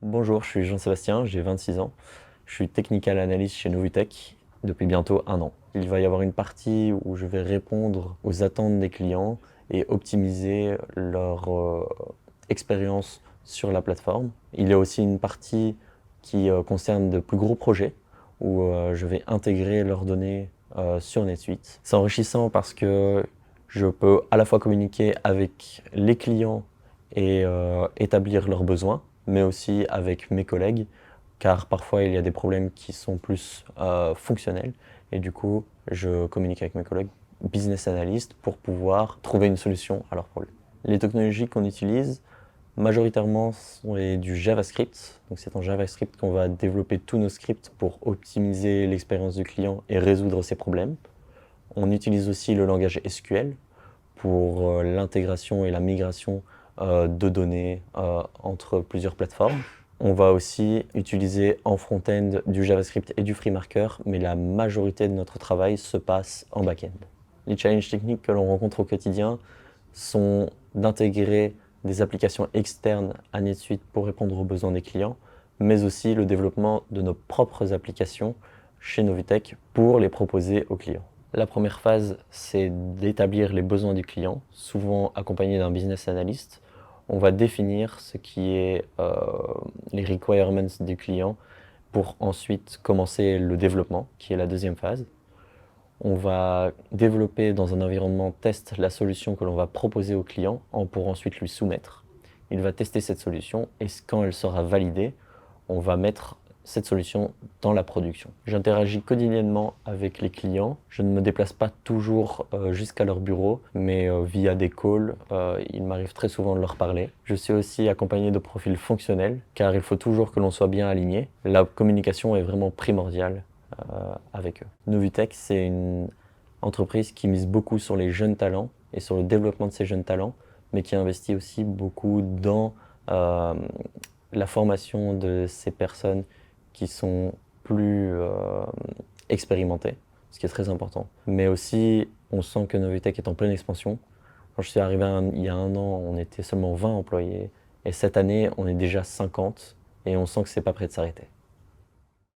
Bonjour, je suis Jean-Sébastien, j'ai 26 ans. Je suis technical analyst chez Novutech depuis bientôt un an. Il va y avoir une partie où je vais répondre aux attentes des clients et optimiser leur expérience sur la plateforme. Il y a aussi une partie qui concerne de plus gros projets où je vais intégrer leurs données sur NetSuite. C'est enrichissant parce que je peux à la fois communiquer avec les clients et établir leurs besoins, mais aussi avec mes collègues, car parfois il y a des problèmes qui sont plus fonctionnels, et du coup je communique avec mes collègues business analysts pour pouvoir trouver une solution à leurs problèmes. Les technologies qu'on utilise majoritairement sont du JavaScript, donc c'est en JavaScript qu'on va développer tous nos scripts pour optimiser l'expérience du client et résoudre ses problèmes. On utilise aussi le langage SQL pour l'intégration et la migration de données entre plusieurs plateformes. On va aussi utiliser en front-end du JavaScript et du FreeMarker, mais la majorité de notre travail se passe en back-end. Les challenges techniques que l'on rencontre au quotidien sont d'intégrer des applications externes à NetSuite pour répondre aux besoins des clients, mais aussi le développement de nos propres applications chez Novutech pour les proposer aux clients. La première phase, c'est d'établir les besoins du client, souvent accompagné d'un business analyst. On va définir ce qui est les requirements du client pour ensuite commencer le développement, qui est la deuxième phase. On va développer dans un environnement test la solution que l'on va proposer au client pour ensuite lui soumettre. Il va tester cette solution et quand elle sera validée, on va mettre cette solution dans la production. J'interagis quotidiennement avec les clients. Je ne me déplace pas toujours jusqu'à leur bureau, mais via des calls, il m'arrive très souvent de leur parler. Je suis aussi accompagné de profils fonctionnels, car il faut toujours que l'on soit bien aligné. La communication est vraiment primordiale avec eux. Novutech, c'est une entreprise qui mise beaucoup sur les jeunes talents et sur le développement de ces jeunes talents, mais qui investit aussi beaucoup dans la formation de ces personnes qui sont plus expérimentées, ce qui est très important. Mais aussi, on sent que Novutech est en pleine expansion. Quand je suis arrivé il y a un an, on était seulement 20 employés, et cette année, on est déjà 50, et on sent que c'est pas prêt de s'arrêter.